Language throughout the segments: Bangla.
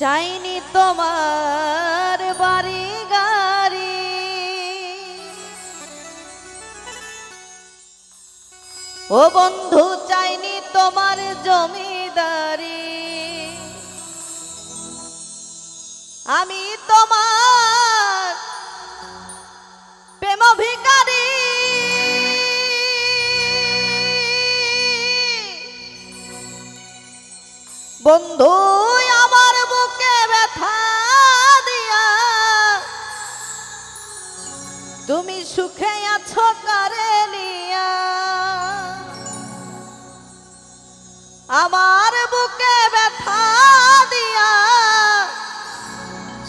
চাইনি তোমার বাড়ি গাড়ি, ও বন্ধু চাইনি তোমার জমিদারি। আমি তোমার প্রেম ভিখারি, বন্ধু আমার বুকে ব্যথা দিয়া তুমি সুখে আছো কারে নিয়া। আমার বুকে ব্যথা দিয়া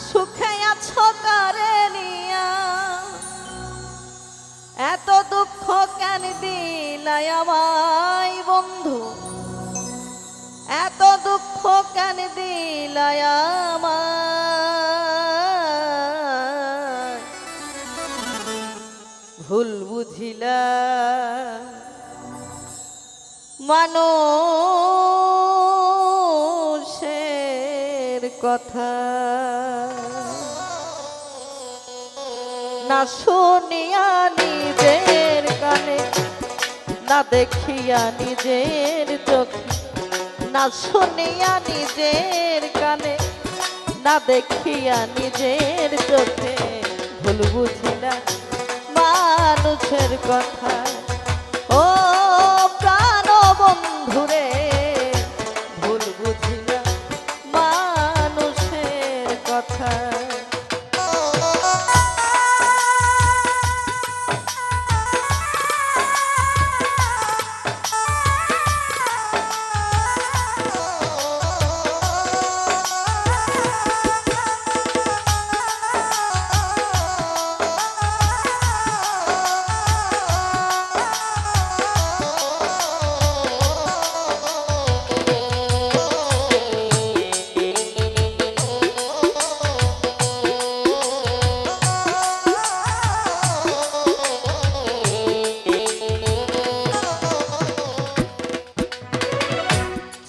সুখে আছো কারে নিয়া। এত দুঃখ কেন দিলাই আমায় বন্ধু, এত দুঃখ কেন দিলাই আমায়। ভুল বুঝিলা মানুষের কথা, না শুনিয়া নিজের কানে, না দেখিয়া নিজের চোখে, না শুনিয়া নিজের কানে, না দেখিয়া নিজের চোখে। ভুল বুঝিলা মানুষের কথা, ও প্রাণ বন্ধুরে ভুল বুঝিলা মানুষের কথা।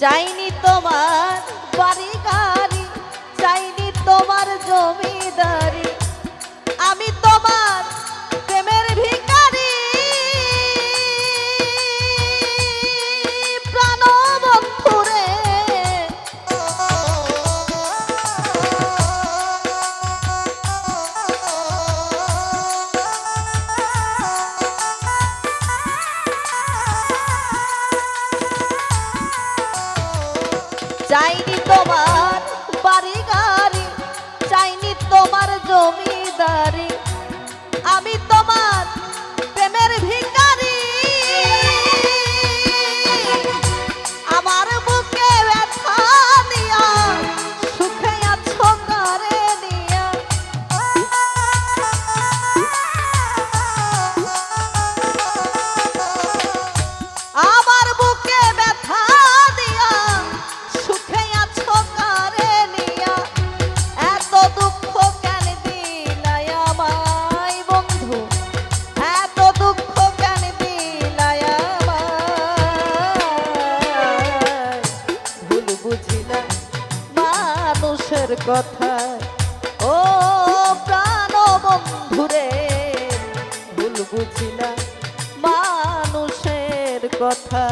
চাইনি তোমার বাড়ি গাড়ি, চাইনি তোমার জমিদারি। আমি তোমার প্রেমের ভিখারি, প্রাণ বন্ধুরে চাইনি তোমার বাড়ি গাড়ি, চাইনি তোমার জমিদারি। আমি তোমার প্রেমের ভিখারি, আমার বুকে ব্যথা দিয়া সুখে আছো কারে নিয়া। আমার বুকে ব্যথা দিয়া সুখে আছো কারে নিয়া। এত দুঃখ কেন দিলাই আমায় বন্ধু, এত দুঃখ কেন দিলাই আমায়। ভুল বুঝিলা মানুষের কথা, ও প্রাণ বন্ধুরে ভুল বুঝিলা মানুষের কথা।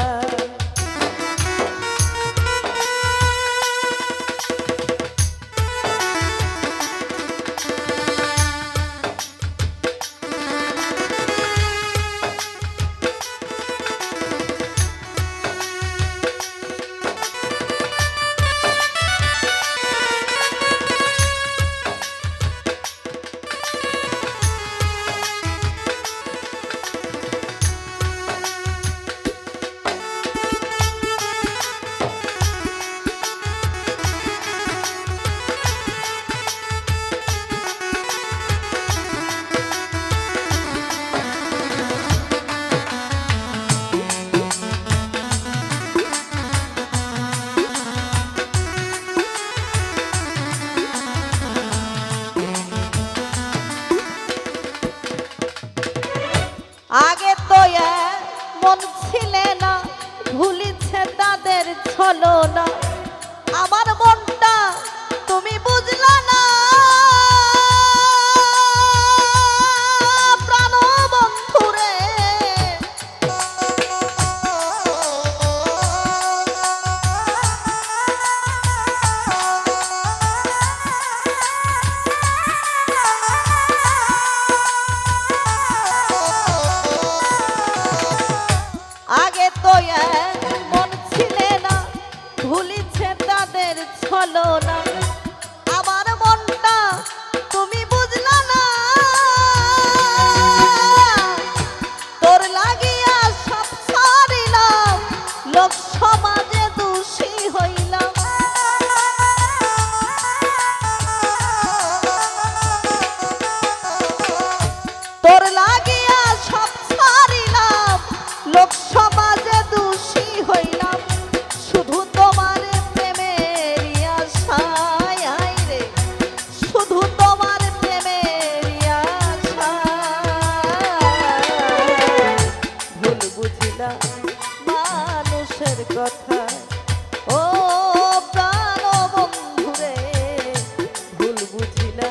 আগে তো মন ছিলে না, ভুলিছে তাদের ছলনা। আমার মনটা তুমি হলো না আমার মনটা তুমি বুঝলা না তোর লাগিয়া সব ছাড়িলাম লোক সমাজে দোষী হইলাম তোর লাগিয়া সব ছাড়িলাম লোক সমাজে দোষী হইলাম শুধু তোমার প্রেমের আশায় রে শুধু তোমার প্রেমের আশায় ভুল বুঝিলা মানুষের কথা ও প্রাণ বন্ধুরে ভুল বুঝিলা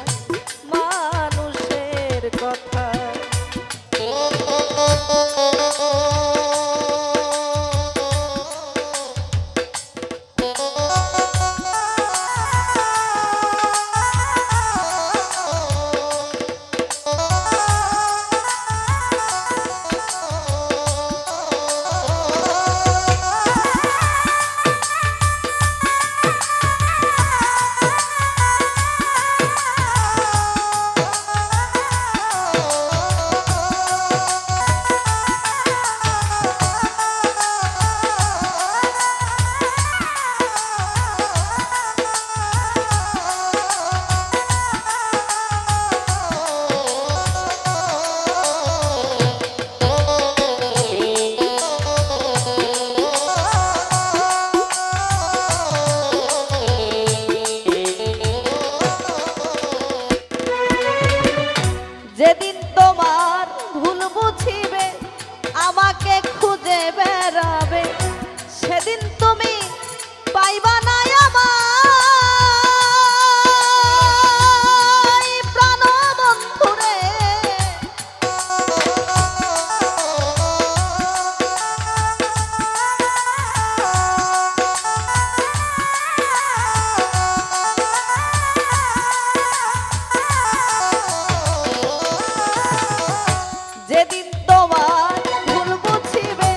মানুষের কথা যেদিন তোমার ভুল বুঝিবে আমাকে খুঁজে বেড়াবে সেদিন তুমি পাইবা না আমায় প্রাণ বন্ধুরে যেদিন তোমার ভুল বুঝিবে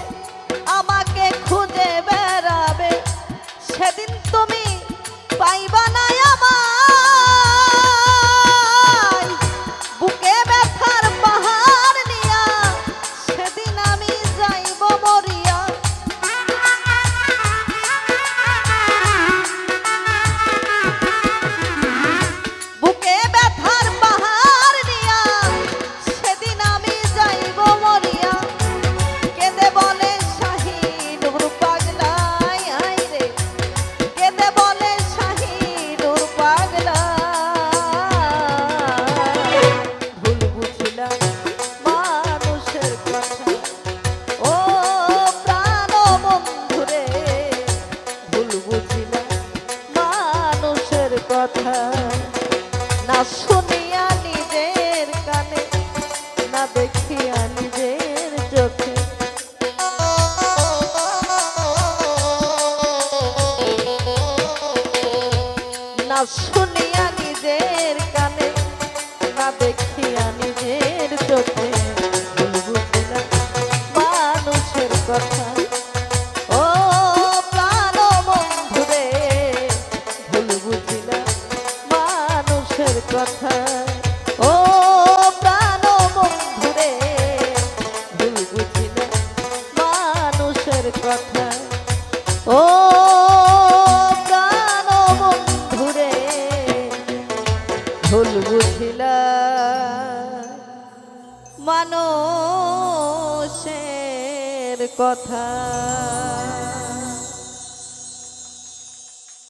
আমাকে খুঁজে বেড়াবে সেদিন তুমি পাইবা না আমায় বুকে ব্যথার পাহাড় নিয়া সেদিন আমি যাইব মরিয়া বুকে ব্যথার পাহাড় নিয়া সেদিন আমি যাইব মরিয়া কেঁদে বলে শাহিনুর পাগলা রে কেঁদে বলে শাহিনুর পাগলা ভুল বুঝিলা মানুষের কথা ও প্রাণ বন্ধুরে ভুল বুঝিলা মানুষের কথা না শুনিয়া নিজের কানে না দেখিয়া নিজের চোখে না শুনিয়া নিজের কানে না দেখিয়া নিজের চোখে ভুল বুঝিলা মানুষের কথা ও প্রাণ বন্ধুরে ভুল বুঝিলা মানুষের কথা ও প্রাণ বন্ধুরে ভুল বুঝিলা মানুষের কথা ও প্রাণ বন্ধুরে ভুল বুঝিলা মানুষের কথা।